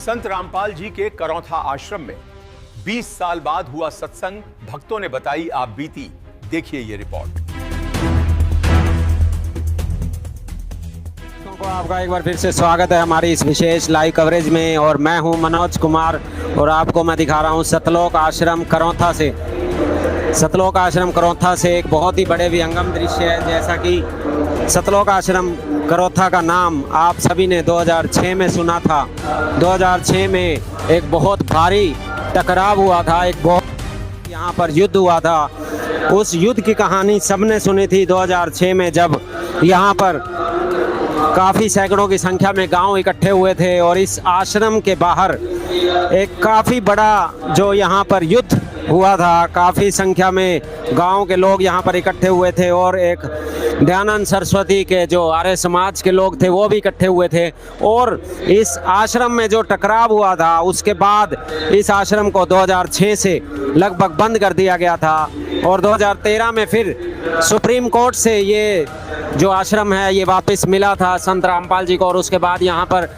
संत रामपाल जी के करौथा आश्रम में 20 साल बाद हुआ सत्संग, भक्तों ने बताई आप बीती। देखिए ये रिपोर्ट। आपका एक बार फिर से स्वागत है हमारी इस विशेष लाइव कवरेज में और मैं हूं मनोज कुमार और आपको मैं दिखा रहा हूं सतलोक आश्रम करौथा से। सतलोक आश्रम करौथा से एक बहुत ही बड़े विहंगम दृश्य है। जैसा कि सतलोक आश्रम करौथा का नाम आप सभी ने 2006 में सुना था। 2006 में एक बहुत भारी टकराव हुआ था, एक बहुत यहाँ पर युद्ध हुआ था। उस युद्ध की कहानी सबने सुनी थी 2006 में, जब यहाँ पर काफ़ी सैकड़ों की संख्या में गांव इकट्ठे हुए थे और इस आश्रम के बाहर एक काफ़ी बड़ा जो यहाँ पर युद्ध हुआ था। काफ़ी संख्या में गांव के लोग यहाँ पर इकट्ठे हुए थे और एक दयानंद सरस्वती के जो आर्य समाज के लोग थे वो भी इकट्ठे हुए थे। और इस आश्रम में जो टकराव हुआ था उसके बाद इस आश्रम को 2006 से लगभग बंद कर दिया गया था और 2013 में फिर सुप्रीम कोर्ट से ये जो आश्रम है ये वापस मिला था संत रामपाल जी को। और उसके बाद यहाँ पर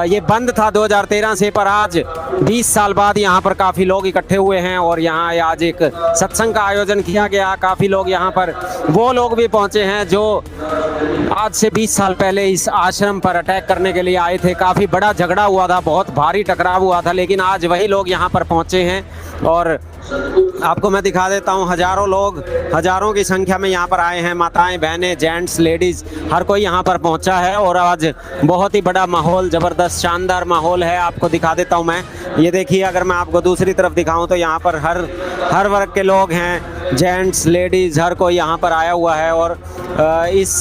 ये बंद था 2013 से, पर आज 20 साल बाद यहाँ पर काफ़ी लोग इकट्ठे हुए हैं और यहाँ आज एक सत्संग का आयोजन किया गया। काफ़ी लोग यहाँ पर वो लोग भी पहुँचे हैं जो आज से 20 साल पहले इस आश्रम पर अटैक करने के लिए आए थे। काफ़ी बड़ा झगड़ा हुआ था, बहुत भारी टकराव हुआ था, लेकिन आज वही लोग यहाँ पर पहुँचे हैं और आपको मैं दिखा देता हूँ। हजारों लोग, हजारों की संख्या में यहाँ पर आए हैं। माताएं, बहनें, जेंट्स, लेडीज़, हर कोई यहाँ पर पहुँचा है और आज बहुत ही बड़ा माहौल, ज़बरदस्त शानदार माहौल है। आपको दिखा देता हूँ मैं। ये देखिए, अगर मैं आपको दूसरी तरफ दिखाऊँ तो यहाँ पर हर वर्ग के लोग हैं, जेंट्स, लेडीज़, हर कोई यहाँ पर आया हुआ है। और इस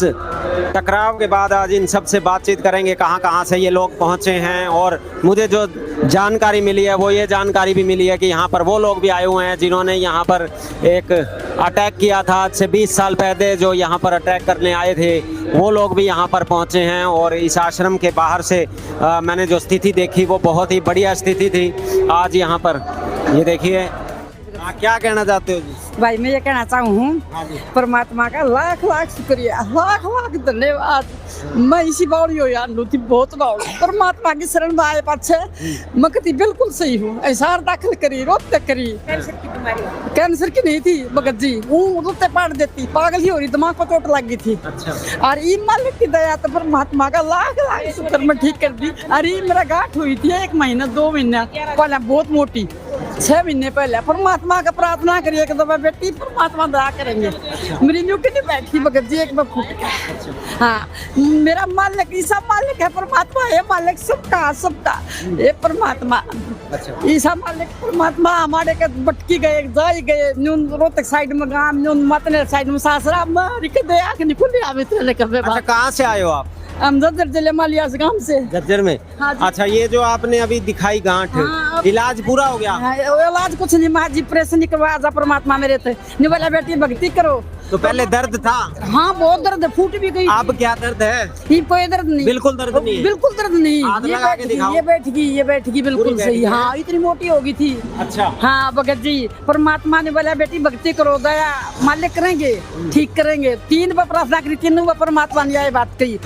टकराव के बाद आज इन सब से बातचीत करेंगे, कहाँ से ये लोग पहुँचे हैं। और मुझे जो जानकारी मिली है वो ये जानकारी भी मिली है कि यहाँ पर वो लोग भी आए हुए हैं जिन्होंने यहाँ पर एक अटैक किया था आज से 20 साल पहले। जो यहाँ पर अटैक करने आए थे वो लोग भी यहाँ पर पहुँचे हैं। और इस आश्रम के बाहर से मैंने जो स्थिति देखी वो बहुत ही बढ़िया स्थिति थी आज यहाँ पर। ये देखिए, क्या कहना चाहते हो जी? भाई मैं ये कहना चाहूँ परमात्मा का लाख लाख शुक्रिया, लाख लाख धन्यवाद। मैं इसी बावड़ी हो यार लूती बहुत बावड़ी परमात्मा की शरण में आए पाछे मकती बिल्कुल सही हूँ। ऐसा दाखिल करी, रोते करी। कैंसर की नहीं थी भगत जी, वो रोते पाड़ देती, पागल ही हो रही, दिमाग को चोट लग गई थी। अच्छा। और ये मालिक की दया तो परमात्मा का लाख लाख शुक्र में ठीक कर दी। अरे मेरा गांठ हुई थी 1 महीना 2 महीना पहले, बहुत मोटी 6 महीने पहले। परमात्मा का प्रार्थना करिए एक दफा बेटी, परमात्मा दया करेंगे। मेरी न्यूटी नहीं बैठी भगत जी, एक बार फूट गया। हाँ, मेरा मालिक ईसा मालिक है, परमात्मा है मालिक सबका सबका, ये परमात्मा। ईसा मालिक परमात्मा हमारे के भटकी गए, जाई गए, न्यून रोहतक साइड में गांव, न्यून मतने साइड में सासरा मारी के दया के निकुल आवे तेरे कबे। अच्छा, कहाँ से आए हो आप? हम जज्जर जिले मालियास गांव से। जज्जर में? हाँ। अच्छा, ये जो आपने अभी दिखाई गांठ, हाँ, इलाज पूरा हो गया? हाँ, इलाज कुछ नहीं, माँ जी प्रेस नहीं करवा, जा परमात्मा मेरे थे नहीं बोला बेटी भक्ति करो। तो पहले दर्द था? हाँ बहुत दर्द है, फूट भी गई। अब क्या दर्द है? ये कोई दर्द नहीं, बिल्कुल दर्द नहीं है? बिल्कुल दर्द नहीं। ये बैठ गई बिल्कुल सही। हाँ, इतनी मोटी हो गई थी। अच्छा। हाँ भगत जी, परमात्मा ने बोला बेटी भक्ति करो, दया मालिक करेंगे, ठीक करेंगे। 3 बार प्रार्थना करी, 3 बार परमात्मा ने यही बात कही।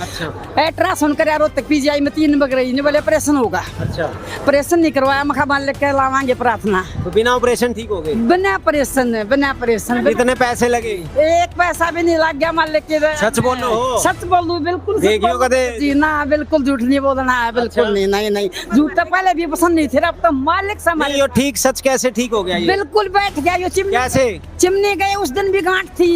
अल्ट्रासाउंड कराया रोहतक पीजीआई में, 3 बार रही, बोले ऑपरेशन होगा। अच्छा। ऑपरेशन नहीं करवाया, मखा मालिक के लावांगे प्रार्थना। तो बिना ऑपरेशन ठीक हो गए? बिना ऑपरेशन। कितने पैसे लगे? एक पैसा भी नहीं लग गया मालिक के। सच बोलो हो? सच बोलूं, बिल्कुल देखियो कदे जी ना, बिल्कुल झूठ नहीं बोलना है, बिल्कुल। अच्छा। नहीं झूठ तो पहले भी पसंद नहीं थे, अब तो मालिक समझ। ये ठीक, सच कैसे ठीक हो गया ये? बिल्कुल बैठ गया ये चिमनी। कैसे? चिमनी गए उस दिन भी गांठ थी।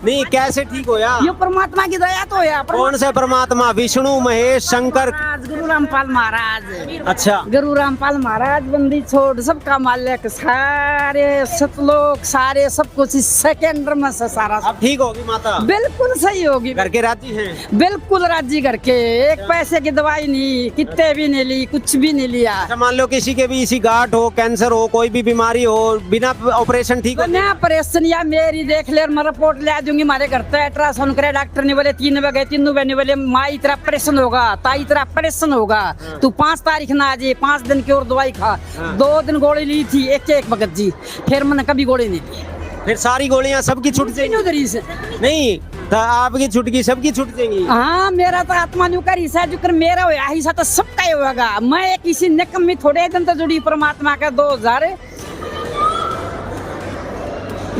नहीं, कैसे ठीक हो या? ये परमात्मा की दया तो है। कौन से परमात्मा? विष्णु, महेश, शंकर? गुरु रामपाल महाराज। अच्छा। गुरु रामपाल महाराज बंदी छोड़ सबका मालिक, सारे सतलोक, सारे सब कुछ इस सेकेंड में से सारा। अब ठीक होगी माता? बिल्कुल सही होगी। घर के राजी हैं? बिल्कुल राजी करके, एक पैसे की दवाई नहीं, कितने भी नहीं ली, कुछ भी नहीं लिया। अच्छा, मान लो किसी के भी इसी गांठ हो, कैंसर हो, कोई भी बीमारी हो, बिना ऑपरेशन ठीक हो? बिना ऑपरेशन या मेरी देख ले, मैं रिपोर्ट ले दूंगी हमारे घर पे। अल्ट्रासाउंड करे डॉक्टर ने बोले 3 बजे, 3 बजे बोले माई तेरा ऑपरेशन होगा, ताई तेरा ऑपरेशन होगा, तू 5 तारीख ना आ जाए, 5 दिन की और दवाई खा। 2 दिन गोली ली थी, एक भगत जी, फिर मैंने कभी गोली नहीं ली। फिर सारी गोलियां सबकी छूट जाएंगी? उधर ही से नहीं, तो आपकी छुट गई, सबकी छुट जाएंगी। हाँ, मेरा तो आत्मा न्यू कर हिस्सा जुकर मेरा होया हिस्सा तो सबका ही होगा। मैं किसी निकम्मी थोड़े दिन तो जुड़ी परमात्मा का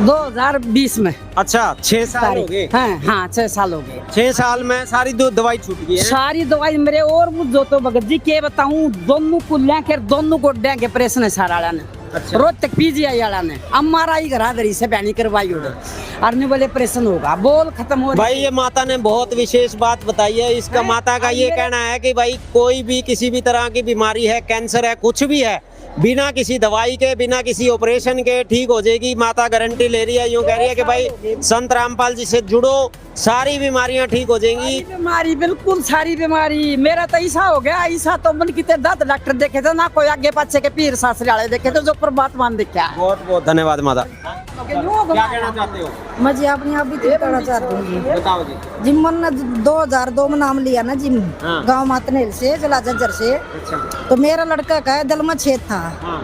2020 में। अच्छा 6 साल हो गए। हाँ 6 साल हो गए। 6 साल में सारी दवाई छूट गई है। सारी दवाई मेरे और वो जो तो भगत जी के बताऊं, दोनों को लेकर दोनों गोड्या के ऑपरेशन है सारा ने। अच्छा। रोज तक पीजीआई वाला ने हमारा ही घराधरी से बहनी करवाई उड़े और ने बोले ऑपरेशन होगा, बोल खत्म हो। भाई ये माता ने बहुत विशेष बात बताई है। इसका माता का ये कहना है कि भाई कोई भी किसी भी तरह की बीमारी है, कैंसर है, कुछ भी है, बिना किसी दवाई के, बिना किसी ऑपरेशन के ठीक हो जाएगी। माता गारंटी ले रही है, यूं कह रही है कि भाई संत रामपाल जी से जुड़ो, सारी बीमारियां ठीक हो जाएंगी। बीमारी बिल्कुल सारी बीमारी। मेरा तो ऐसा हो गया, ऐसा तो मन कितने 10 डॉक्टर देखे थे ना, कोई आगे पाछे के पीर सासरे वाले देखे थे, जो परमात्मा ने देखा। बहुत बहुत धन्यवाद माता। क्या कहना चाहते हो? मैं जी अपनी आप भी कहना चाहती हूँ जी। बताओ जी। जिम मन ने 2002 में नाम लिया ना जिम, हाँ। गाँव मातनेल से जिला झज्जर से। अच्छा। तो मेरा लड़का का है दिल में छेद था। हाँ।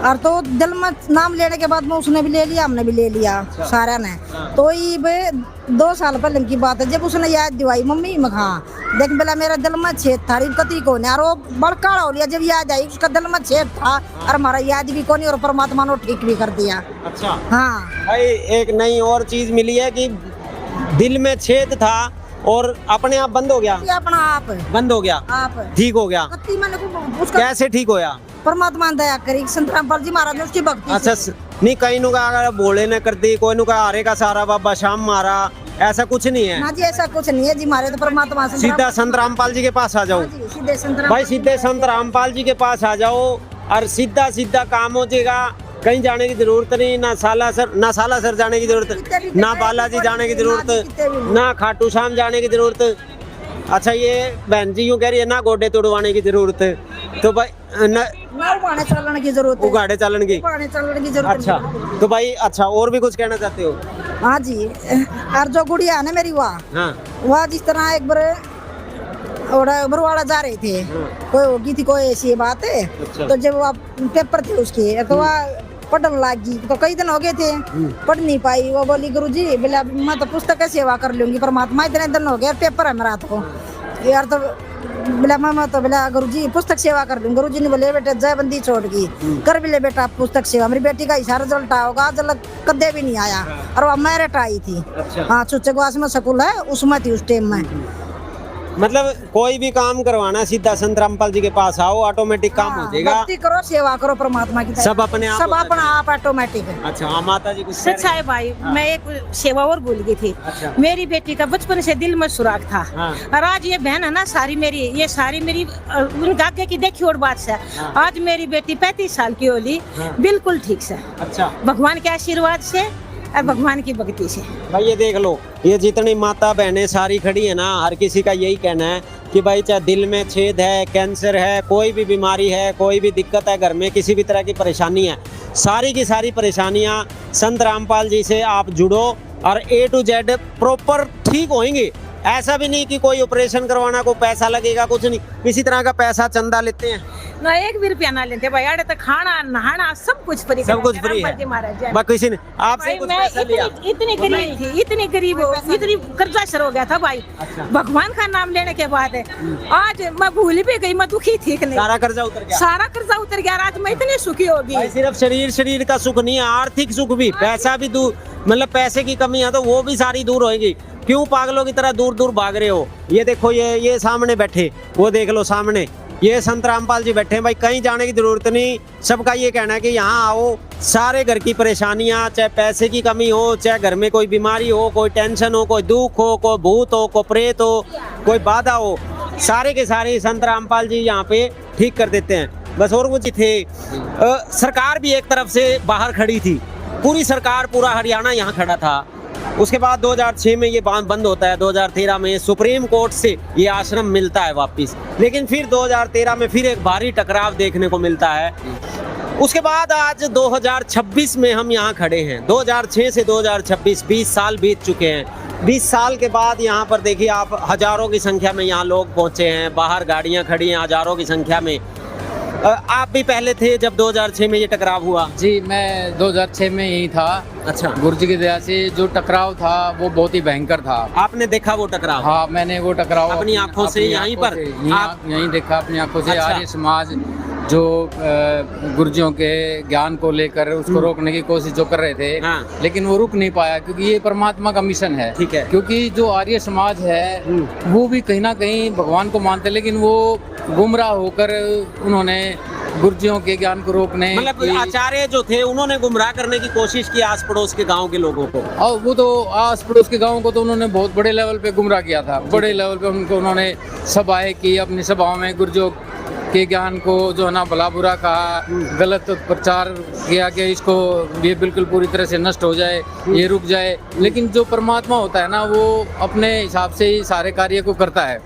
और तो दिल में नाम लेने के बाद में उसने भी ले लिया, हमने भी ले लिया। अच्छा। सारा ने। हाँ। तो ये 2 साल पहले की बात है, जब उसने याद दिवाई मम्मी में हाँ देख बेला मेरा दिल में छेद था, कति को नहीं। और वो बड़का हो लिया, जब याद आई उसका दिल में छेद था और हमारा याद भी को नहीं, और परमात्मा ने ठीक भी कर दिया। अच्छा। हाँ भाई एक नई और चीज मिली है कि दिल में छेद था और अपने आप बंद हो गया। ये अपना आप बंद हो गया, आप ठीक हो गया। कत्ती मैंने उसका कैसे ठीक होया? परमात्मा ने दया करी, संत रामपाल जी महाराज ने उसकी भक्ति से। अच्छा नहीं, कहीं नु का अगर बोले न कर दी, कोई नु का हारे का सारा बाबा शाम मारा, ऐसा कुछ नहीं है। ना जी ऐसा कुछ नहीं है जी, हमारे तो परमात्मा से सीधा संत रामपाल जी के पास आ जाओ। हाँ जी, सीधे संत राम- भाई सीधे संत रामपाल जी के पास आ जाओ और सीधा सीधा काम हो जाएगा। कहीं जाने की जरूरत नहीं, ना सालासर जाने की जरूरत, ना बालाजी जाने की जरूरत, ना खाटू श्याम जाने की जरूरत। अच्छा ये बहन जी यूं कह रही है ना गोडे तोड़वाने की जरूरत, तो भाई ना उगाने चलने की जरूरत है। उगाड़े चलन की। उगाने चलने की जरूरत अच्छा तो भाई अच्छा और भी कुछ कहना चाहते हो? नहीं। हाँ जी, और जो गुड़िया है ना मेरी हाँ। वह जिस तरह एक बार बरवाड़ा जा रहे थे, कोई होगी थी कोई ऐसी बात है। अच्छा। तो जब वह पेपर थे उसके, तो वह पढ़ने लगी, तो कई दिन हो गए थे पढ़ नहीं पाई। वो बोली गुरुजी बोला मैं तो पुस्तक की सेवा कर लूंगी, परमात्मा इतने दिन हो गए पेपर है मेरा तो यार। तो बोला मैं तो बोला गुरुजी पुस्तक सेवा कर लूंगी। गुरुजी ने बोले बेटा जयबंदी छोड़ की कर भी ले बेटा पुस्तक सेवा। मेरी बेटी का इशारा रिजल्ट होगा, जल कदे भी नहीं आया और वह मेरिट आई थी। अच्छा। हाँ चुच्चेगवास में स्कूल है, उसमें थी उस टाइम में। मतलब कोई भी काम करवाना सीधा संत रामपाल जी के पास आओ, ऑटोमेटिक काम हो जाएगा। भक्ति करो, सेवा करो परमात्मा की। सब अपने आप सब होता है। अपना आप ऑटोमेटिक है। अच्छा हाँ माता जी कुछ कह सच है भाई। मैं एक सेवा और भूल गई थी। अच्छा। मेरी बेटी का बचपन से दिल में सुराग था। हाँ। और आज ये बहन है ना सारी मेरी, ये सारी मेरी उनके आगे की देखी और बात से। हाँ। आज मेरी बेटी 35 साल की होली, हाँ। बिल्कुल ठीक से, अच्छा भगवान के आशीर्वाद से और भगवान की भक्ति से। भाई ये देख लो, ये जितनी माता बहनें सारी खड़ी है ना, हर किसी का यही कहना है कि भाई चाहे दिल में छेद है, कैंसर है, कोई भी बीमारी है, कोई भी दिक्कत है घर में, किसी भी तरह की परेशानी है, सारी की सारी परेशानियां संत रामपाल जी से आप जुड़ो और A to Z प्रॉपर ठीक होंगे। ऐसा भी नहीं कि कोई ऑपरेशन करवाना को पैसा लगेगा, कुछ नहीं, किसी तरह का पैसा चंदा लेते हैं ना, 1 भी रुपया ना लेते भाई। अरे तो खाना नहाना सब कुछ फ्री, सब कुछ फ्री है। बस किसी ने आपसे भाई कुछ मैं पैसा लिया? इतनी गरीब थी, इतनी गरीब हो, इतनी कर्जा सर हो गया था भाई। अच्छा। भगवान का नाम लेने के बाद आज मैं भूल भी गई, मैं दुखी थी कि नहीं। सारा कर्जा उतर गया। सारा कर्जा उतर गया, आज मैं इतनी सुखी होगी। भाई सिर्फ शरीर का सुख नहीं है, आर्थिक सुख भी, पैसा भी दूर, मतलब पैसे की कमी है तो वो भी सारी दूर होगी। क्यों पागलों की तरह दूर दूर भाग रहे हो? ये देखो ये सामने बैठे, वो देख लो सामने, ये संत रामपाल जी बैठे हैं। भाई कहीं जाने की जरूरत नहीं, सबका ये कहना है कि यहाँ आओ, सारे घर की परेशानियां, चाहे पैसे की कमी हो, चाहे घर में कोई बीमारी हो, कोई टेंशन हो, कोई दुख हो, कोई भूत हो, कोई प्रेत हो, कोई बाधा हो, सारे के सारे संत रामपाल जी यहाँ पे ठीक कर देते हैं। बस और कुछ थे। सरकार भी एक तरफ से बाहर खड़ी थी, पूरी सरकार, पूरा हरियाणा यहाँ खड़ा था। उसके बाद 2006 में ये बंद होता है, 2013 में सुप्रीम कोर्ट से ये आश्रम मिलता है वापस, लेकिन फिर 2013 में फिर एक भारी टकराव देखने को मिलता है। उसके बाद आज 2026 में हम यहाँ खड़े हैं। 2006 से 2026 20 साल बीत चुके हैं। 20 साल के बाद यहाँ पर देखिए आप, हजारों की संख्या में यहाँ लोग पहुँचे हैं, बाहर गाड़ियाँ खड़ी हैं हजारों की संख्या में। आप भी पहले थे जब 2006 में ये टकराव हुआ? जी, मैं 2006 में यही था। अच्छा, गुरु जी की दया से जो टकराव था वो बहुत ही भयंकर था। आपने देखा वो टकराव? हाँ, मैंने वो टकराव अपनी आंखों से यहीं पर यहीं देखा अपनी आंखों से। अच्छा। आर्य समाज जो गुरुजियों के ज्ञान को लेकर उसको रोकने की कोशिश जो कर रहे थे, हाँ। लेकिन वो रुक नहीं पाया, क्योंकि ये परमात्मा का मिशन है। ठीक है। क्योंकि जो आर्य समाज है वो भी कहीं ना कहीं भगवान को मानते, लेकिन वो गुमराह होकर उन्होंने गुरुजियों के ज्ञान को रोकने मतलब आचार्य जो थे उन्होंने गुमराह करने की कोशिश की आस पड़ोस के गांव के लोगों को। और वो तो आस पड़ोस के गाँव को तो उन्होंने बहुत बड़े लेवल पे गुमराह किया था। बड़े लेवल पे उन्होंने सभाएं की, अपनी सभाओं में गुरुजियों के ज्ञान को जो है ना भला बुरा कहा, गलत प्रचार किया कि इसको ये बिल्कुल पूरी तरह से नष्ट हो जाए, ये रुक जाए। लेकिन जो परमात्मा होता है ना, वो अपने हिसाब से ही सारे कार्य को करता है।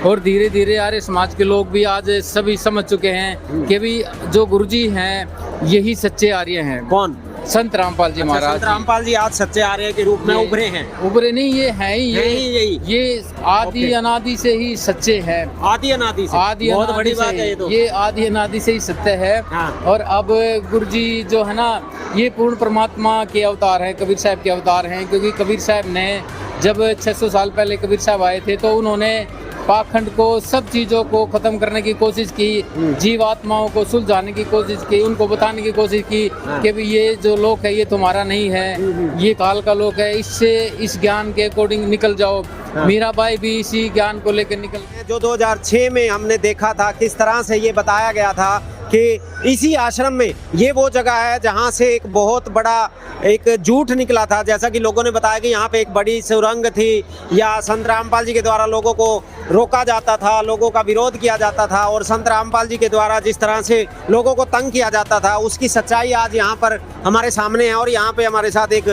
और धीरे धीरे आर्य समाज के लोग भी आज सभी समझ चुके हैं कि भी जो गुरुजी हैं यही सच्चे आर्य हैं। कौन? संत रामपाल जी महाराज। संत रामपाल जी आज सच्चे आर्य के रूप में उभरे हैं। उभरे नहीं, ये है ही यही ये आदि अनादि से ही सच्चे हैं। आदि अनादि से, आदि बहुत अनादि बड़ी से बात है ये तो। ये आदि अनादि से ही सत्य है। हाँ। और अब गुरुजी जो है ना, ये पूर्ण परमात्मा के अवतार हैं, कबीर साहब के अवतार हैं। क्योंकि कबीर साहब ने जब 600 साल पहले कबीर साहब आए थे तो उन्होंने पाखंड को, सब चीज़ों को ख़त्म करने की कोशिश की, जीवात्माओं को सुलझाने की कोशिश की, उनको बताने की कोशिश की कि भी ये जो लोक है ये तुम्हारा नहीं है, ये काल का लोक है, इससे इस ज्ञान के अकॉर्डिंग निकल जाओ। मीराबाई भी इसी ज्ञान को लेकर निकल गए। जो 2006 में हमने देखा था किस तरह से ये बताया गया था कि इसी आश्रम में ये वो जगह है जहाँ से एक बहुत बड़ा एक झूठ निकला था। जैसा कि लोगों ने बताया कि यहाँ पे एक बड़ी सुरंग थी, या संत रामपाल जी के द्वारा लोगों को रोका जाता था, लोगों का विरोध किया जाता था, और संत रामपाल जी के द्वारा जिस तरह से लोगों को तंग किया जाता था उसकी सच्चाई आज यहाँ पर हमारे सामने है। और यहाँ पे हमारे साथ एक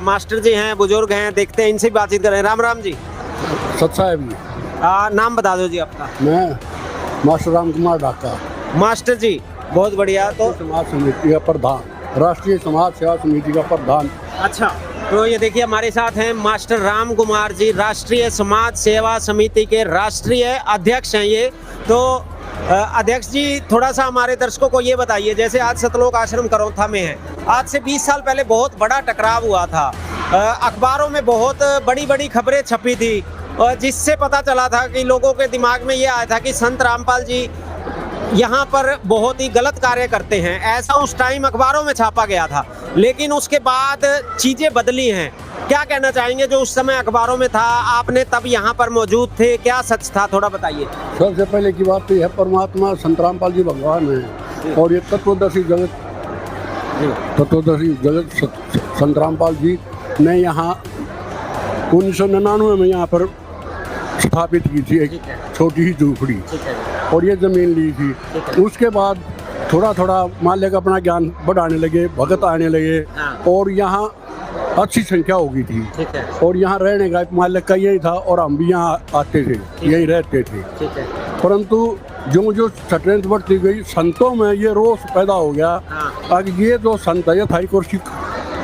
मास्टर जी हैं, बुजुर्ग हैं, देखते हैं इनसे बातचीत करें। राम राम जी। सच्चाई भी। नाम बता दो जी आपका। मैं मास्टर राम कुमार ढाका, मास्टर जी बहुत बढ़िया। तो समाज समिति का प्रधान, राष्ट्रीय समाज सेवा समिति का प्रधान। अच्छा, तो ये देखिए हमारे साथ हैं मास्टर राम कुमार जी, राष्ट्रीय समाज सेवा समिति के राष्ट्रीय अध्यक्ष हैं ये। तो अध्यक्ष जी, थोड़ा सा हमारे दर्शकों को ये बताइए, जैसे आज सतलोक आश्रम करौथा में है, आज से 20 साल पहले बहुत बड़ा टकराव हुआ था, अखबारों में बहुत बड़ी बड़ी खबरें छपी थी, और जिससे पता चला था कि लोगों के दिमाग में ये आया था कि संत रामपाल जी यहाँ पर बहुत ही गलत कार्य करते हैं, ऐसा उस टाइम अखबारों में छापा गया था। लेकिन उसके बाद चीज़ें बदली हैं। क्या कहना चाहेंगे, जो उस समय अखबारों में था, आपने तब यहाँ पर मौजूद थे, क्या सच था, थोड़ा बताइए। सबसे पहले की बात तो यह परमात्मा संत रामपाल जी भगवान है, और ये तत्वदर्शी जगत संत रामपाल जी ने यहाँ 1999 में यहाँ पर स्थापित की थी एक छोटी ही झोपड़ी, और ये जमीन ली थी। उसके बाद थोड़ा थोड़ा मालिक अपना ज्ञान बढ़ाने लगे, भगत आने लगे, और यहाँ अच्छी संख्या हो गई थी। और यहाँ रहने का मालिक का यही था, और हम भी यहाँ आते थे, यही रहते थे। परंतु जो जो स्ट्रेंथ बढ़ती गई, संतों में ये रोष पैदा हो गया कि ये जो संत है थाई कुर्सी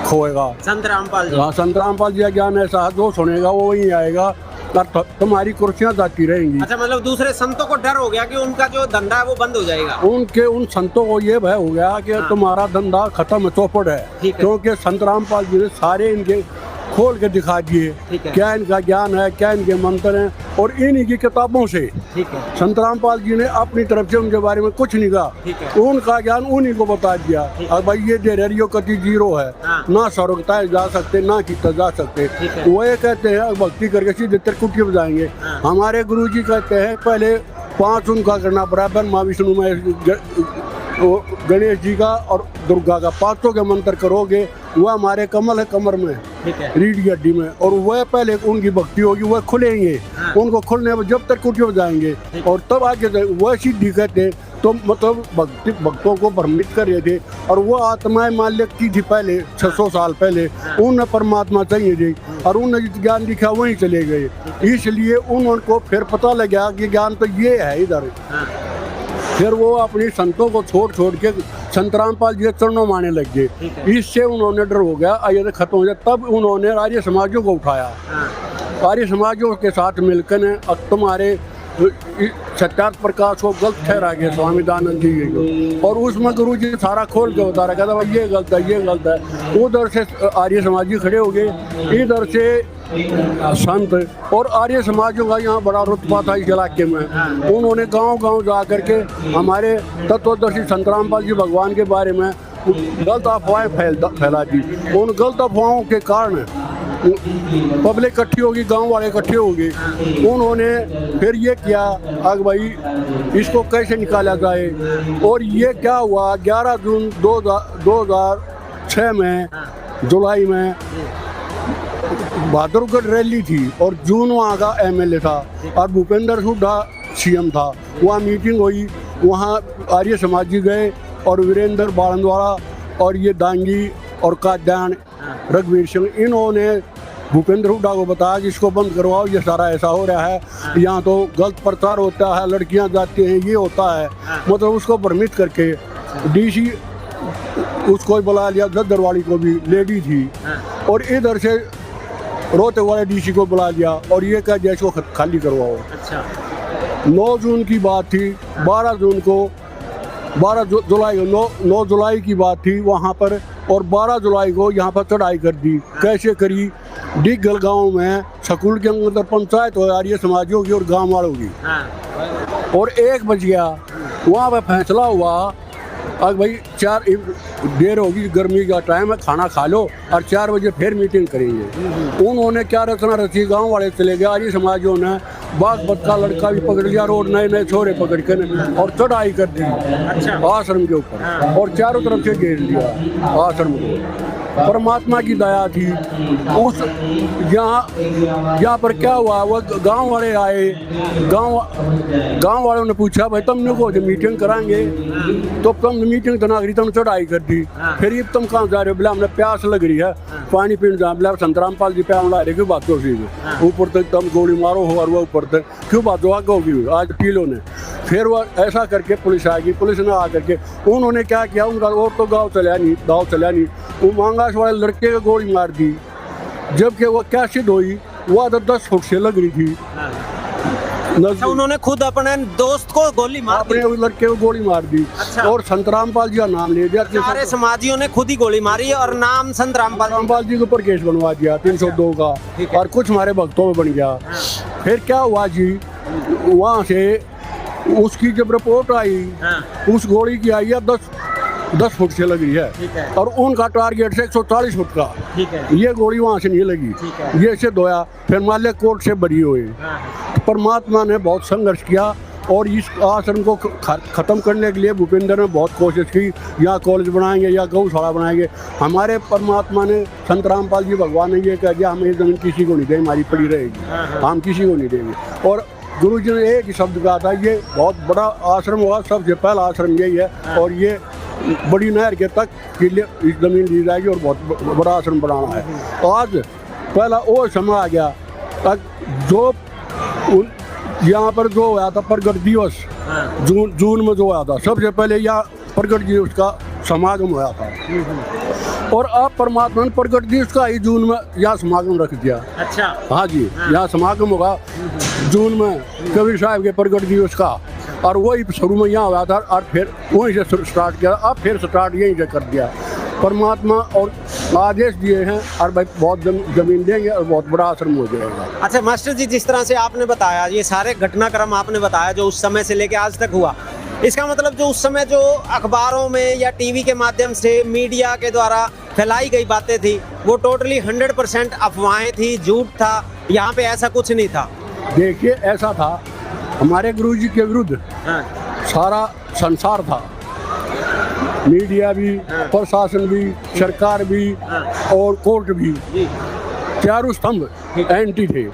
खोएगा। संत रामपाल जी, हाँ, संत रामपाल जी का ज्ञान ऐसा है, जो सुनेगा वो वहीं आएगा, तुम्हारी कुर्सियां जाती रहेंगी। अच्छा, मतलब दूसरे संतों को डर हो गया कि उनका जो धंधा है वो बंद हो जाएगा। उन संतों को ये भय हो गया कि तुम्हारा धंधा खत्म, चौपट है, क्योंकि संत रामपाल जी ने सारे इनके खोल के दिखा दिए, क्या इनका ज्ञान है, क्या इनके मंत्र हैं, और इन्हीं की किताबों से। संत रामपाल जी ने अपनी तरफ से उनके बारे में कुछ नहीं कहा, उनका ज्ञान उन्हीं को बता दिया। अब भाई ये डेरियो कति जीरो है, ना स्वर्गता जा सकते, ना किता जा सकते। वो ये कहते हैं भक्ति करके सीधे त्रिकुटी बजाएंगे। हमारे गुरु जी कहते हैं पहले 5 उनका करना, बराबर माँ विष्णु महेश गणेश जी का और दुर्गा का 5 के मंत्र करोगे, वह हमारे कमल है कमर में, रीढ़ की हड्डी में, और वह पहले उनकी भक्ति होगी, वह खुलेंगे। उनको खुलने में जब तक कुटियो जाएंगे, और तब आगे वह सिद्धि कहते, तो मतलब भक्तों को भ्रमित कर रहे थे। और वो आत्माएं मालिक की थी पहले 600 साल पहले, उन्हें परमात्मा चाहिए थी, और उन्हें ज्ञान दिखा वहीं चले गए। इसलिए उनको फिर पता लगा कि ज्ञान तो ये है इधर। फिर वो अपनी संतों को छोड़ के संत रामपाल जी के चरणों में आने लग गए। इससे उन्होंने डर हो गया, ये खत्म हो जाए। तब उन्होंने आर्य समाजों को उठाया, आर्य समाजों के साथ मिलकर अब तुम्हारे सत्यार्थ प्रकाश को गलत ठहरा गया स्वामी दयानंद जी को, और उसमें गुरु जी सारा खोल के बता रहा, कहता भाई ये गलत है, ये गलत है। उधर से आर्य समाजी खड़े हो गए, इधर से संत और आर्य समाजों का यहाँ बड़ा रुतबा था इस इलाके में। उन्होंने गांव-गांव जा करके हमारे तत्वदर्शी संत रामपाल जी भगवान के बारे में गलत अफवाहें फैला दी। उन गलत अफवाहों के कारण पब्लिक इकट्ठी होगी, गांव वाले इकट्ठे हो गए। उन्होंने फिर ये किया अग भाई इसको कैसे निकाला जाए, और ये क्या हुआ 11 जून 2006 में जुलाई में बहादुरगढ़ रैली थी, और जून वहाँ का एमएलए था और भूपेंद्र हुड्डा सीएम था। वहाँ मीटिंग हुई, वहाँ आर्य समाजी गए और वीरेंद्र बारंदवाड़ा और ये दांगी और काद्यान रघुवीर सिंह, इन्होंने भूपेंद्र हुड्डा को बताया कि इसको बंद करवाओ, ये सारा ऐसा हो रहा है, यहाँ तो गलत प्रचार होता है, लड़कियाँ जाती हैं, ये होता है। मतलब उसको भ्रमित करके डीसी उसको बुला लिया, जद्दरवाड़ी को भी लेडी थी, और इधर से रोहतक वाले डीसी को बुला लिया और ये कह दिया इसको खाली करवाओ। अच्छा। 9 जून की बात थी, 12 जुलाई को 9 जुलाई की बात थी वहाँ पर, और 12 जुलाई को यहाँ पर चढ़ाई कर दी। कैसे करी? डिगल गांव में स्कूल के अंदर पंचायत हो आर्य समाजियों की और गांव वालों की, और 1 बज गया वहाँ पर फैसला हुआ अब भाई 4 देर होगी, गर्मी का टाइम है, खाना खा लो और 4 बजे फिर मीटिंग करेंगे। उन्होंने क्या रचना रची, गांव वाले चले गए, आर्य समाजियों ने बागपत का लड़का भी पकड़ लिया, रोड नए छोरे पकड़ के और चढ़ाई कर दी आश्रम के ऊपर, और चारों तरफ से घेर लिया आश्रम को। परमात्मा की दया थी उस यहाँ पर क्या हुआ, वो गांव वाले आए, गांव वालों ने पूछा भाई तुमने को मीटिंग कराएंगे, तो तुम मीटिंग तना करी, तुम चढ़ाई कर दी, फिर ये तुम कहाँ जा रहे हो? बोला हमने प्यास लग रही है, पानी पीने जा। बोला संत रामपाल जी पे हमला रहे, क्यों बात होगी ऊपर तक तुम गोली मारो हो, और वो ऊपर तक क्यों बात होगी, आज पी लो ने। फिर वो ऐसा करके पुलिस आ गई, पुलिस ने आ करके उन्होंने क्या किया, उनका और तो गाँव चला नहीं, वो मांगास वाले लड़के को गोली मार दी, जबकि वो क्या सिद्ध हुई, वो 10 फुट से लग रही थी। अच्छा, उन्होंने खुद अपने दोस्त को गोली मार दी, अपने लड़के को गोली मार दी। अच्छा। और संत रामपाल जी का नाम ले दिया, सारे समाजियों ने खुद ही गोली मारी और नाम संत रामपाल जी के ऊपर केस बनवा दिया 302 का, और कुछ हमारे भक्तों में बन गया। फिर क्या हुआ जी, वहाँ से उसकी जब रिपोर्ट आई, उस गोली की आई है 10 फुट से लगी है, और उनका टारगेट से 140 फुट का, ये गोली वहाँ से नहीं लगी, ये सिद्ध होया। फिर माले कोर्ट से बरी हुए। परमात्मा ने बहुत संघर्ष किया, और इस आश्रम को ख़त्म करने के लिए भूपेंद्र ने बहुत कोशिश की, यहाँ कॉलेज बनाएंगे या गौशाला बनाएंगे। हमारे परमात्मा ने, संत रामपाल जी भगवान ने ये कह दिया हम ये ज़मीन किसी को नहीं देंगे, हमारी पड़ी रहेगी, हम किसी को नहीं देंगे। और गुरु जी ने एक ही शब्द कहा था, ये बहुत बड़ा आश्रम होगा, सबसे पहला आश्रम यही है, और ये बड़ी नहर के तक के लिए इस जमीन ली जाएगी और बहुत बड़ा आश्रम बनाना है। तो आज पहला वो समय आ गया, तक जो यहाँ पर जो हुआ था प्रगट दिवस, जून में जो हुआ था, सबसे पहले यहाँ प्रगट दिवस का समागम हुआ था, और अब परमात्मा ने प्रगट दिवस का ही जून में यहाँ समागम रख दिया। अच्छा। हाँ जी, यहाँ समागम होगा जून में कबीर साहब के प्रगट दिवस का, और वही शुरू में यहाँ हुआ था, और फिर वहीं से स्टार्ट किया, अब फिर स्टार्ट यहीं से कर दिया परमात्मा, और आदेश दिए हैं, और भाई बहुत जमीन देंगे और बहुत बड़ा आश्रम हो जाएगा। अच्छा मास्टर जी, जिस तरह से आपने बताया, ये सारे घटनाक्रम आपने बताया जो उस समय से लेके आज तक हुआ, इसका मतलब जो उस समय जो अखबारों में या टीवी के माध्यम से मीडिया के द्वारा फैलाई गई बातें थी, वो टोटली 100% अफवाहें थी, झूठ था, यहाँ पे ऐसा कुछ नहीं था। देखिए ऐसा था, हमारे गुरु जी के विरुद्ध सारा संसार था, मीडिया भी, प्रशासन भी, सरकार भी और कोर्ट भी, चारों स्तंभ एंटी थे।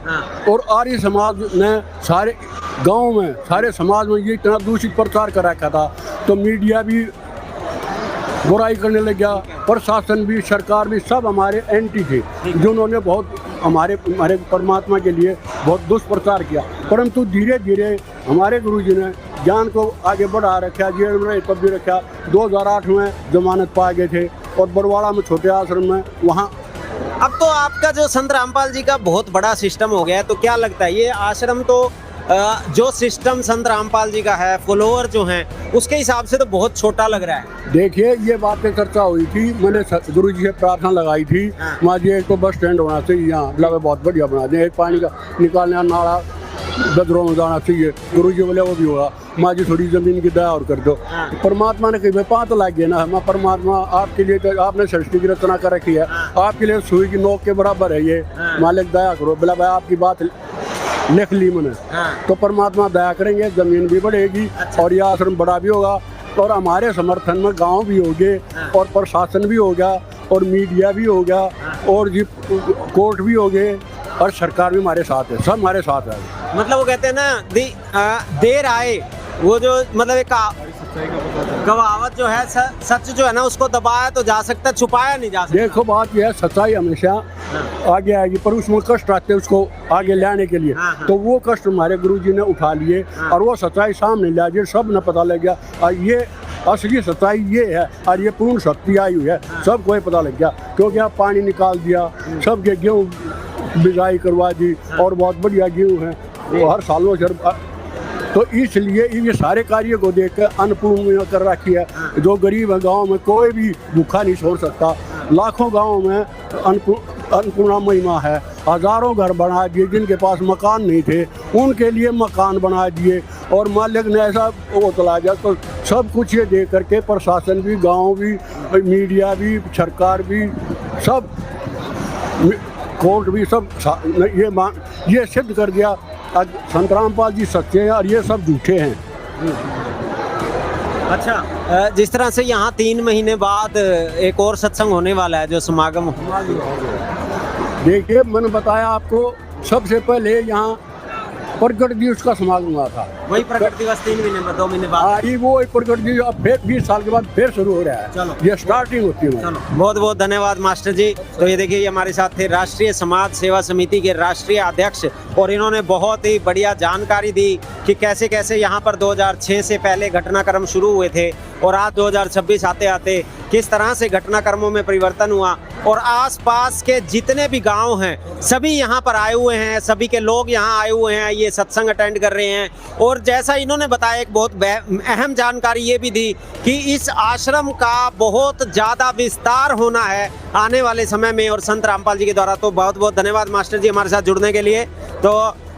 और आर्य समाज ने सारे गांव में, सारे समाज में ये इतना दूषित प्रचार कर रखा था, तो मीडिया भी बुराई करने लग गया, प्रशासन भी, सरकार भी, सब हमारे एंटी थे, जिन्होंने बहुत हमारे परमात्मा के लिए बहुत दुष्प्रचार किया। परंतु धीरे धीरे हमारे गुरु जी ने ज्ञान को आगे बढ़ा रखा, जेल में तब भी रखा। 2008 में जमानत पाए गए थे, और बरवाड़ा में छोटे आश्रम में, वहाँ अब तो आपका जो संत रामपाल जी का बहुत बड़ा सिस्टम हो गया है, तो क्या लगता है ये आश्रम तो जो सिस्टम संत रामपाल जी का है, फॉलोअर जो हैं, उसके हिसाब से तो बहुत छोटा लग रहा है। देखिए ये बातें चर्चा हुई थी, मैंने गुरु जी से प्रार्थना लगाई थी, माँ जी एक तो बस स्टैंड होना चाहिए यहाँ, मतलब बहुत बढ़िया बना दें, एक पानी का निकालने का नाला गदरों में जाना चाहिए। गुरु जी बोले वो भी होगा, माँ जी थोड़ी जमीन की दया और कर दो। परमात्मा ने कही पाँच तो लाग गए ना, मैं परमात्मा आपके लिए तो आपने सृष्टि की रचना कर रखी है, आपके लिए सुई की नोक के बराबर है ये, मालिक दया करो। बोला भाई आपकी बात लिख ली मैंने, तो परमात्मा दया करेंगे, जमीन भी बढ़ेगी और ये आश्रम बड़ा भी होगा और हमारे समर्थन में गांव भी हो गए और प्रशासन भी हो गया और मीडिया भी हो गया और जी कोर्ट भी हो गए और सरकार भी हमारे साथ है, सब हमारे साथ है। मतलब वो कहते हैं ना देर आए, वो जो मतलब एक कहावत जो है, सच जो है ना उसको दबाया तो जा सकता है, छुपाया नहीं जा सकता। देखो बात यह है, सच्चाई हमेशा आगे आएगी, पर उसमें कष्ट आते हैं उसको आगे लाने के लिए, तो वो कष्ट हमारे गुरुजी ने उठा लिए और वो सच्चाई सामने ला दी, सब ने पता लग गया और ये असली सच्चाई ये है और ये पूर्ण शक्ति आई हुई है, सबको पता लग गया। क्योंकि आप पानी निकाल दिया, सबके गेहूँ बिजाई करवा दी और बहुत बढ़िया गेहूँ है वो हर सालों से, तो इसलिए ये सारे कार्य को देखकर अन्नपूर्णा कर रखी है। जो गरीब है गांव में कोई भी भूखा नहीं छोड़ सकता, लाखों गांव में अन्नपूर्णा महिमा है, हजारों घर बना दिए, जिनके पास मकान नहीं थे उनके लिए मकान बना दिए और मालिक ने ऐसा वो चला गया। तो सब कुछ ये देख करके प्रशासन भी, गांव भी, मीडिया भी, सरकार भी, सब कोर्ट भी, सब ये सिद्ध कर दिया संत रामपाल जी सच्चे हैं और ये सब झूठे हैं। अच्छा, जिस तरह से यहाँ 3 महीने बाद एक और सत्संग होने वाला है जो समागम, देखिए मैंने बताया आपको, सबसे पहले यहाँ प्रकट दिवस का समागम हुआ था, वही प्रकट दिवस 3 महीने में, 2 महीने बाद वो प्रकट दिवस अब फिर 20 साल के बाद फिर शुरू हो रहा है। चलो ये स्टार्टिंग होती है। बहुत बहुत धन्यवाद मास्टर जी। तो ये देखिए, ये हमारे साथ थे राष्ट्रीय समाज सेवा समिति के राष्ट्रीय अध्यक्ष और इन्होंने बहुत ही बढ़िया जानकारी दी कि कैसे कैसे यहाँ पर 2006 से पहले घटनाक्रम शुरू हुए थे और आज 2026 आते आते किस तरह से घटनाक्रमों में परिवर्तन हुआ और आसपास के जितने भी गांव हैं सभी यहाँ पर आए हुए हैं, सभी के लोग यहाँ आए हुए हैं, ये सत्संग अटेंड कर रहे हैं। और जैसा इन्होंने बताया, एक बहुत अहम जानकारी ये भी दी कि इस आश्रम का बहुत ज़्यादा विस्तार होना है आने वाले समय में और संत रामपाल जी के द्वारा। तो बहुत बहुत धन्यवाद मास्टर जी हमारे साथ जुड़ने के लिए। तो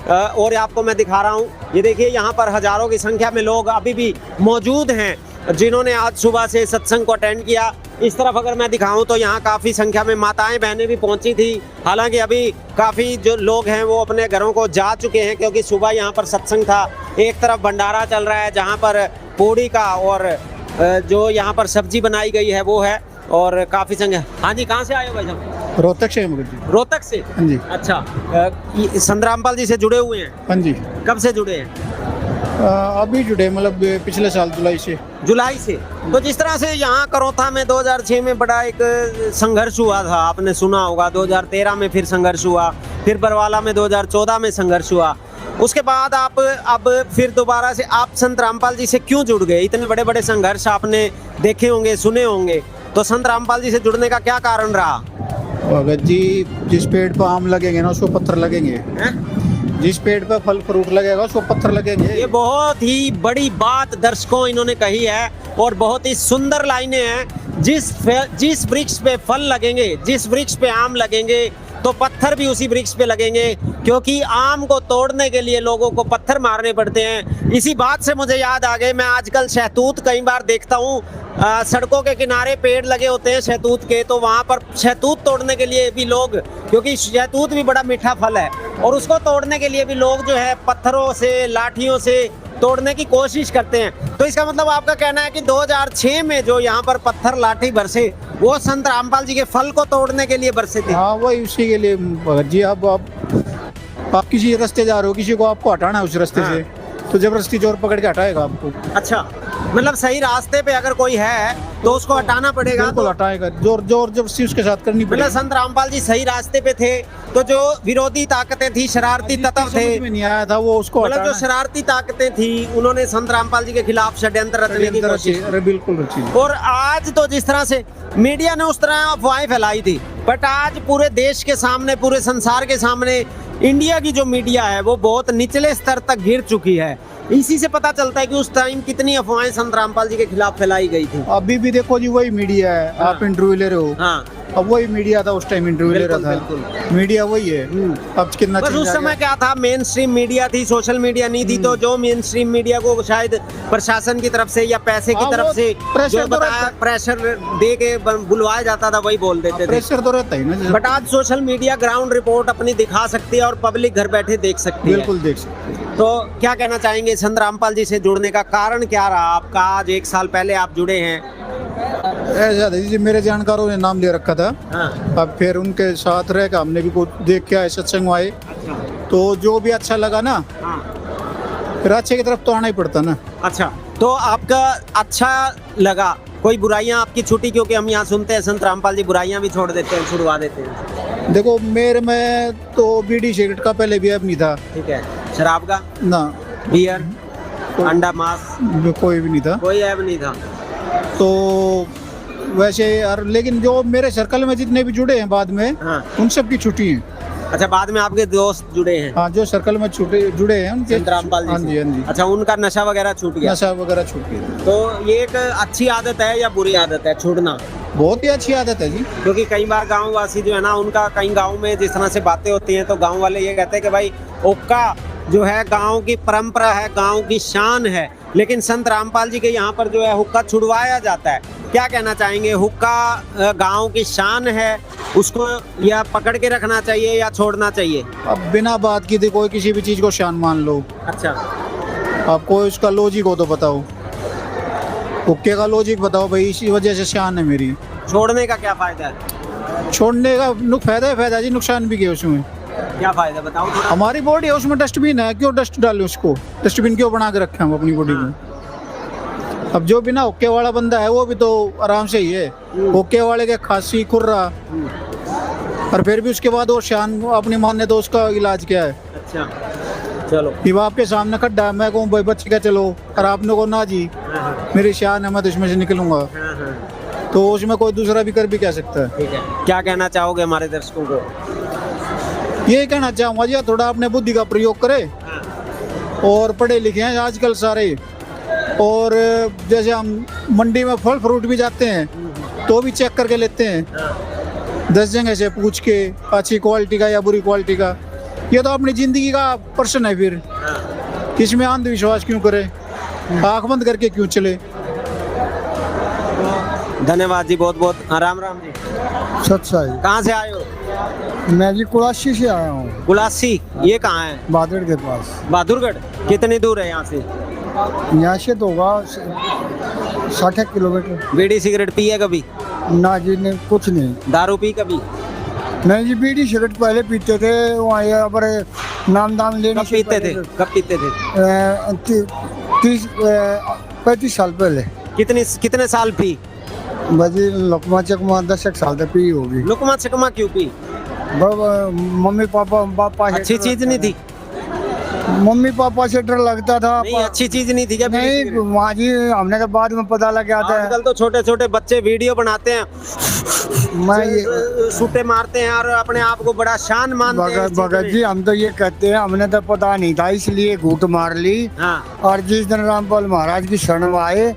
और आपको मैं दिखा रहा हूँ, ये देखिए यहाँ पर हजारों की संख्या में लोग अभी भी मौजूद हैं जिन्होंने आज सुबह से सत्संग को अटेंड किया। इस तरफ अगर मैं दिखाऊं तो यहाँ काफ़ी संख्या में माताएं बहनें भी पहुंची थी। हालांकि अभी काफ़ी जो लोग हैं वो अपने घरों को जा चुके हैं क्योंकि सुबह यहाँ पर सत्संग था। एक तरफ भंडारा चल रहा है जहाँ पर पूड़ी का और जो यहाँ पर सब्जी बनाई गई है वो है और काफ़ी संख्या। हाँ जी, कहाँ से आए हो भाई साहब? रोहतक से मगर जी। रोहतक से? हाँ जी। अच्छा, संत रामपाल जी से जुड़े हुए हैं? हाँ जी। कब से जुड़े हैं? अभी जुड़े, मतलब पिछले साल जुलाई से। जुलाई से। तो जिस तरह से यहाँ करौथा में 2006 में बड़ा एक संघर्ष हुआ था, आपने सुना होगा, 2013 में फिर संघर्ष हुआ, फिर बरवाला में 2014 में संघर्ष हुआ, उसके बाद आप अब फिर दोबारा से आप संत रामपाल जी से क्यों जुड़ गए? इतने बड़े बड़े संघर्ष आपने देखे होंगे, सुने होंगे, तो संत रामपाल जी से जुड़ने का क्या कारण रहा? भगत जी, जिस पेड़ पर आम लगेंगे ना उसको पत्थर लगेंगे, जिस पेड़ पर फल फ्रूट लगेगा उसको पत्थर लगेंगे। ये बहुत ही बड़ी बात दर्शकों इन्होंने कही है और बहुत ही सुंदर लाइनें हैं। जिस वृक्ष पे फल लगेंगे, जिस वृक्ष पे आम लगेंगे तो पत्थर भी उसी वृक्ष पे लगेंगे, क्योंकि आम को तोड़ने के लिए लोगों को पत्थर मारने पड़ते हैं। इसी बात से मुझे याद आ गए, मैं आजकल शहतूत कई बार देखता हूँ, सड़कों के किनारे पेड़ लगे होते हैं शहतूत के, तो वहाँ पर शहतूत तोड़ने के लिए भी लोग, क्योंकि शहतूत भी बड़ा मीठा फल है और उसको तोड़ने के लिए भी लोग जो है पत्थरों से, लाठियों से तोड़ने की कोशिश करते हैं। तो इसका मतलब आपका कहना है कि 2006 में जो यहाँ पर पत्थर लाठी बरसे वो संत रामपाल जी के फल को तोड़ने के लिए बरसे थे? हाँ, वही उसी के लिए। भगत जी, अब आप किसी रास्ते जा रहे हो, किसी को आपको हटाना है उस रास्ते से, तो जबरदस्ती जोर पकड़ के हटाएगा आपको। अच्छा, मतलब सही रास्ते पे अगर कोई है तो उसको हटाना पड़ेगा? बिल्कुल हटाएगा, जोर जबरदस्ती उसके साथ करनी पड़ेगी। मतलब संत रामपाल जी सही रास्ते पे थे, तो जो विरोधी ताकतें थी, शरारती तत्व थे, में नहीं आया था वो, उसको मतलब जो शरारती ताकतें थी उन्होंने संत रामपाल जी के खिलाफ षड्यंत्र रचने की कोशिश। अरे बिल्कुल रची। और आज तो जिस तरह से मीडिया ने उस तरह अफवाहें फैलाई थी, बट आज पूरे देश के सामने, पूरे संसार के सामने इंडिया की जो मीडिया है वो बहुत निचले स्तर तक गिर चुकी है। इसी से पता चलता है कि उस टाइम कितनी अफवाहें संत रामपाल जी के खिलाफ फैलाई गई थी। अभी भी देखो जी वही मीडिया है, आप इंटरव्यू ले रहे हो। हाँ, अब वही मीडिया था उस टाइम इंटरव्यू ले रहा था, मीडिया वही है। अब कितना बस उस समय क्या था, मेन स्ट्रीम मीडिया थी, सोशल मीडिया नहीं थी। तो जो मेन स्ट्रीम मीडिया को शायद प्रशासन की तरफ से या पैसे की तरफ से प्रेशर दे के बुलवाया जाता था, वही बोल देते थे। प्रेशर तो रहता ही ना। बट आज सोशल मीडिया ग्राउंड रिपोर्ट अपनी दिखा सकती है और पब्लिक घर बैठे देख सकती है। बिल्कुल देख सकते हैं। तो क्या कहना चाहेंगे, संत रामपाल जी से जुड़ने का कारण क्या रहा आपका? आज 1 साल पहले आप जुड़े हैं। ऐसा था जी, मेरे जानकारों ने नाम ले रखा था। हाँ। अब फिर उनके साथ रह के हमने भी कुछ देख के आए, सत्संग आए, तो जो भी अच्छा लगा ना, फिर अच्छे की तरफ तो आना ही पड़ता ना। अच्छा, तो आपका अच्छा लगा, कोई बुराइयां आपकी छूटी? क्योंकि हम यहाँ सुनते हैं संत रामपाल जी बुराइयां भी छोड़ देते हैं, छुड़वा देते हैं। देखो मेरे में तो बीड़ी सिगरेट का पहले भी अब नहीं था। ठीक है, शराब का ना, बियर, अंडा, मांस, कोई भी नहीं था, कोई ऐब नहीं था। तो वैसे यार, लेकिन जो मेरे सर्कल में जितने भी जुड़े हैं बाद में, हाँ। उन सब की छुट्टी है। अच्छा, बाद में आपके दोस्त जुड़े हैं? हाँ, जो सर्कल में जुड़े हैं उनके। संत रामपाल जी हाँ से? जी, हाँ जी। अच्छा, उनका नशा वगैरह छूट गया? नशा वगैरह छूट गया। तो ये एक अच्छी आदत है या बुरी आदत है छूटना? बहुत ही अच्छी आदत है जी। क्योंकि कई बार गांव वासी जो है ना, उनका कई गांव में जिस तरह से बातें होती हैं, तो गांव वाले ये कहते हैं कि भाई हुक्का जो है गांव की परंपरा है, गांव की शान है, लेकिन संत रामपाल जी के यहाँ पर जो है हुक्का छुड़वाया जाता है। क्या कहना चाहेंगे, हुक्का गांव की शान है, उसको या पकड़ के रखना चाहिए या छोड़ना चाहिए? अब बिना बात की थी कोई किसी भी चीज को शान मान लो। अच्छा, आपको इसका लॉजिक हो तो बताओ, हुक्के का लॉजिक बताओ भाई, इसी वजह से शान है मेरी। छोड़ने का क्या फायदा है? छोड़ने का फायदा है, फायदा जी, नुकसान भी क्या उसमें? क्या फायदा बताओ थोड़ा। हमारी बॉडी है, उसमें डस्टबिन है, क्यों डस्ट डालें उसको? डस्टबिन क्यों बना के रखे हम अपनी बॉडी में? अब जो बिना हुक्के वाला बंदा है वो भी तो आराम से ही है। हुक्के वाले के खांसी, खुर्रा, और फिर भी उसके बाद वो शान अपनी माने तो उसका इलाज क्या है? अच्छा, चलो, कि वो आपके सामने खड्डा है, मैं कहूँ भाई बच्चे का चलो, और आपने को ना जी मेरी शान है, मैं तो इसमें से निकलूंगा, तो उसमें कोई दूसरा भी कर भी कह सकता है। ठीक है, क्या कहना चाहोगे हमारे दर्शकों को? यही कहना चाहूँगा जी, थोड़ा अपने बुद्धि का प्रयोग करें, और पढ़े लिखे हैं आजकल सारे, और जैसे हम मंडी में फल फ्रूट भी जाते हैं तो भी चेक करके लेते हैं 10 जगह से पूछ के, अच्छी क्वालिटी का या बुरी क्वालिटी का। ये तो अपनी जिंदगी का प्रश्न है, फिर इसमें अंधविश्वास क्यों करें, आँख बंद करके क्यों चले? धन्यवाद जी, बहुत बहुत। राम राम जी। सच्चाई। कहाँ से आए हो? मैं जी कुलासी से आया हूँ। कुलासी, ये कहाँ है? बहादुर के पास। बहादुरगढ़ कितनी दूर है यहाँ से? यहाँ से तो होगा 60 किलोमीटर। बीड़ी सिगरेट पी है कभी? ना जी, नहीं, कुछ नहीं। दारू पी कभी? नहीं जी, बीड़ी सिगरेट पहले पीते थे, वहाँ पर नाम दाम लेने कब पीते थे? कब पीते थे? 35 साल पहले। कितने साल पी? बाजी लकमा चकमा 10 साल तक पी होगी। लुकमा चकमा क्यों पी? मम्मी पापा अच्छी चीज नहीं थी? मम्मी पापा से डर लगता था। नहीं, अच्छी चीज नहीं थी क्या? नहीं, वहाँ जी हमने के बाद में पता लग गया था। आजकल तो छोटे छोटे बच्चे वीडियो बनाते हैं, मैं ये सूटे मारते हैं और अपने आप को बड़ा शान मानते हैं। भगत जी, हम तो ये कहते हैं, हमने तो पता नहीं था इसलिए घूट मार ली। हाँ। और जिस दिन रामपाल महाराज की शरण में आए,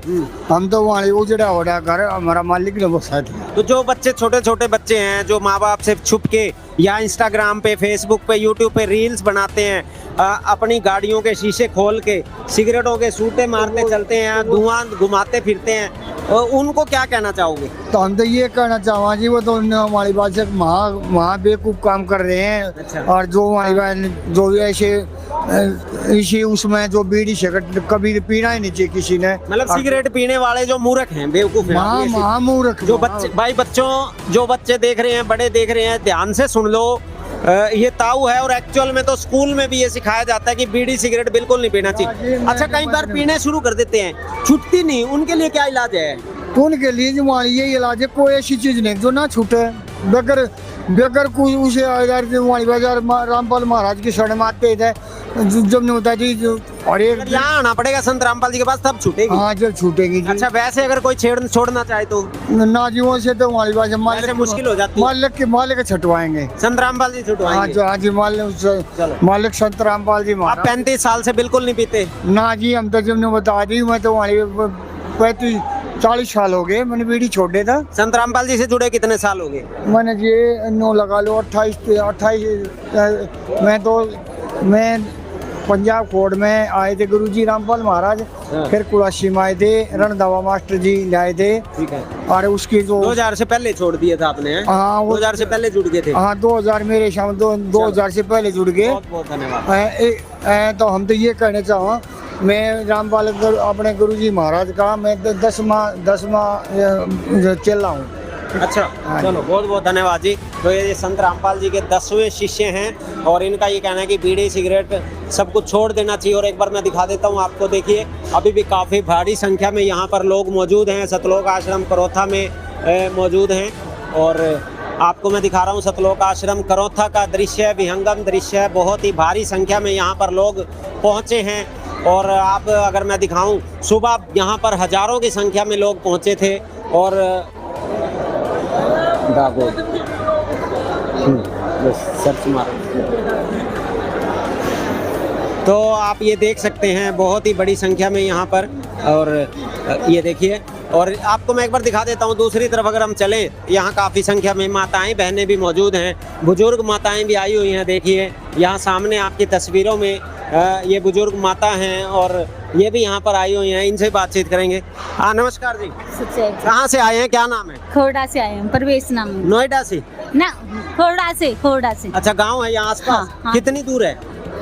हम तो वहाँ उजड़ा हो रहा घर, हमारा मालिक ने बसा दिया। तो जो बच्चे छोटे छोटे बच्चे हैं, जो माँ बाप से छुप के या इंस्टाग्राम पे, फेसबुक पे, यूट्यूब पे रील्स बनाते हैं, अपनी गाड़ियों के शीशे खोल के सिगरेटों के सूटे मारते चलते हैं, धुआं घुमाते फिरते हैं, उनको क्या कहना चाहोगे? तो हम तो ये कहना चाहूँगा जी, वो तो हमारी बात से महा बेवकूफ काम कर रहे हैं। अच्छा। और जो हमारी जो ऐसे इसी उसमें जो बीड़ी सिगरेट कभी पीना ही नहीं चाहिए किसी ने। मतलब सिगरेट पीने वाले जो मूर्ख हैं, बेवकूफ हैं, महामूर्ख जो बच्चे देख रहे हैं, बड़े देख रहे हैं, ध्यान से सुन लो, ये ताऊ है, और एक्चुअल में तो स्कूल में भी ये सिखाया जाता है कि बीड़ी सिगरेट बिल्कुल नहीं पीना चाहिए। अच्छा, कई बार पीने शुरू कर देते हैं, छूटती नहीं, उनके लिए क्या इलाज है? उनके लिए जो ये इलाज है, कोई ऐसी चीज नहीं जो ना छूटे, बगैर कोई उसे बाजार रामपाल महाराज की शरण में आते थे, जब नहीं होता जी और एक अगर यहाँ आना पड़ेगा संत रामपाल जी के पास तब छूटेगी। हाँ जब छूटेगी जी। अच्छा, वैसे अगर कोई छोड़ना चाहे तो नाजियों से तो हमारी बात वैसे मुश्किल हो जाती है। मालिक छुटवाएंगे। संत रामपाल जी हाँ छुटवाएंगे। जी, हाँ जी, मालिक संत रामपाल जी आप महाराज। 35 साल से बिल्कुल नहीं पीते? ना जी, हम तो जब ने बता दी, मैं तो हमारी 40 साल हो गए मैंने बीड़ी छोड़ दिया था। संत रामपाल जी से जुड़े कितने साल हो गए? मैंने ये 9 लगा लो 28 मैं पंजाब कोर्ट में आए थे गुरुजी रामपाल महाराज, फिर कुलाशी में आए थे, रणदावा मास्टर जी आए थे। ठीक है। और उसकी जो 2000 से पहले छोड़ दिया था आपने? हाँ, 2000 से पहले जुड़ गए थे? हाँ 2000 मेरे शाम 2000 से पहले जुड़ गए। बहुत बहुत धन्यवाद। तो हम तो ये कहना चाहूँ, मैं रामपाल अपने गुरुजी महाराज का मैं 10वां चल रहा हूँ। अच्छा, चलो बहुत बहुत धन्यवाद जी। तो ये संत रामपाल जी के 10वें शिष्य हैं और इनका ये कहना है कि बीड़ी सिगरेट सब कुछ छोड़ देना चाहिए। और एक बार मैं दिखा देता हूँ आपको, देखिए अभी भी काफ़ी भारी संख्या में यहाँ पर लोग मौजूद हैं। सतलोक आश्रम करौथा में मौजूद हैं और आपको मैं दिखा रहा हूँ सतलोक आश्रम करौथा का दृश्य, विहंगम दृश्य है। बहुत ही भारी संख्या में यहाँ पर लोग पहुँचे हैं और आप अगर मैं दिखाऊँ, सुबह यहाँ पर हजारों की संख्या में लोग पहुँचे थे और सर्च मारो तो आप ये देख सकते हैं बहुत ही बड़ी संख्या में यहाँ पर। और ये देखिए, और आपको मैं एक बार दिखा देता हूँ दूसरी तरफ अगर हम चलें, यहाँ काफ़ी संख्या में माताएं बहनें भी मौजूद हैं, बुजुर्ग माताएं भी आई हुई हैं। देखिए यहाँ सामने आपकी तस्वीरों में ये बुजुर्ग माता हैं और ये भी यहाँ पर आई हुई हैं, इनसे बातचीत करेंगे। हाँ नमस्कार जी, कहाँ से आए हैं, क्या नाम है? खोड़ा से आए हैं, परवेश नाम है। नोएडा से? ना, खोड़ा से। अच्छा, गांव है यहाँ आसपास? हाँ। कितनी दूर है?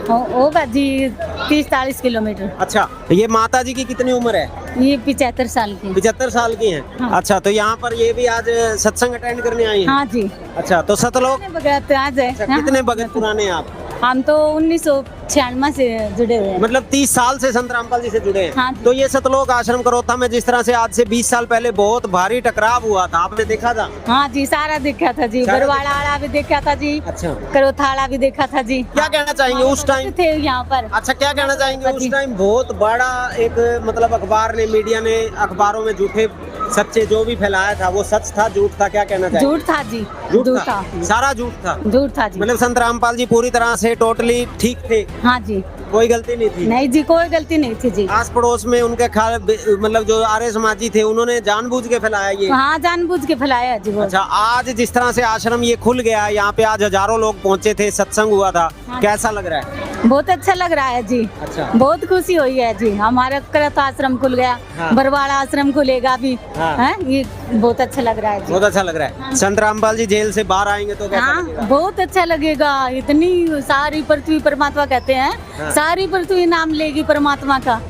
होगा जी 30-40 किलोमीटर। अच्छा, ये माता जी की कितनी उम्र है? ये 75 साल की। 75 साल की हैं। हाँ। अच्छा, तो यहाँ पर ये भी आज सत्संग अटेंड करने आई हैं? हाँ जी। अच्छा, तो सतलोक भगत आज है। कितने भगत पुराने हैं आप? हम तो 1996 से जुड़े हुए हैं। मतलब 30 साल से संत रामपाल जी से जुड़े हैं। हाँ। तो ये सतलोक आश्रम करौथा में जिस तरह से आज से 20 साल पहले बहुत भारी टकराव हुआ था, आपने देखा था? हाँ जी, सारा देखा था जी, बरवाड़ा वाला भी देखा था जी। अच्छा, करौथा वाला भी देखा था जी। क्या कहना चाहेंगे उस टाइम थे यहाँ पर? अच्छा, क्या कहना चाहेंगे उस टाइम? बहुत बड़ा एक मतलब अखबार ने, मीडिया ने अखबारों में झूठे सच्चे जो भी फैलाया था वो सच था झूठ था, क्या कहना चाहिए? झूठ था जी, झूठ था, सारा झूठ था। झूठ था जी। मतलब संत रामपाल जी पूरी तरह से टोटली ठीक थे? हाँ जी, कोई गलती नहीं थी? नहीं जी, कोई गलती नहीं थी जी। आस पड़ोस में उनके ख्याल मतलब जो आर्य समाजी थे उन्होंने जानबूझ के फैलाया ये? हाँ, जानबूझ के फैलाया जी वो। अच्छा, आज जिस तरह से आश्रम ये खुल गया है, यहाँ पे आज हजारों लोग पहुँचे थे, सत्संग हुआ था, हाँ। कैसा लग रहा है? बहुत अच्छा लग रहा है जी। अच्छा, बहुत खुशी हुई है जी, हमारा करौथा आश्रम खुल गया। हाँ। बरवाड़ा आश्रम खुलेगा भी। हाँ। है, ये बहुत अच्छा लग रहा है जी। बहुत अच्छा लग रहा है। हाँ। संत रामपाल जी जेल से बाहर आएंगे तो कैसा हाँ, लगेगा? बहुत अच्छा लगेगा। इतनी सारी पृथ्वी, परमात्मा कहते हैं, हाँ। सारी पृथ्वी नाम लेगी परमात्मा का।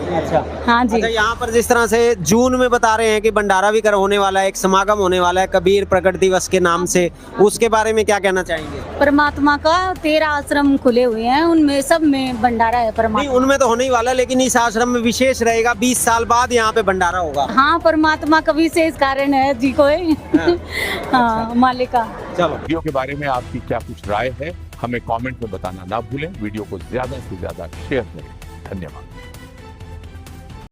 अच्छा, हाँ जी। अच्छा, यहाँ पर जिस तरह से जून में बता रहे हैं कि भंडारा भी होने वाला है, एक समागम होने वाला है कबीर प्रकट दिवस के नाम से, उसके बारे में क्या कहना चाहेंगे? परमात्मा का 13 आश्रम खुले हुए हैं, उनमें सब में भंडारा है नहीं, परमात्मा। उनमें तो होने ही वाला, लेकिन इस आश्रम में विशेष रहेगा, 20 साल बाद यहाँ पे भंडारा होगा। हाँ, परमात्मा का विशेष कारण है जी कोई। हाँ, मालिक का। चलो, वीडियो के बारे में आपकी क्या कुछ राय है, हमें कमेंट में बताना ना भूलें। वीडियो को ज्यादा से ज्यादा शेयर करें। धन्यवाद।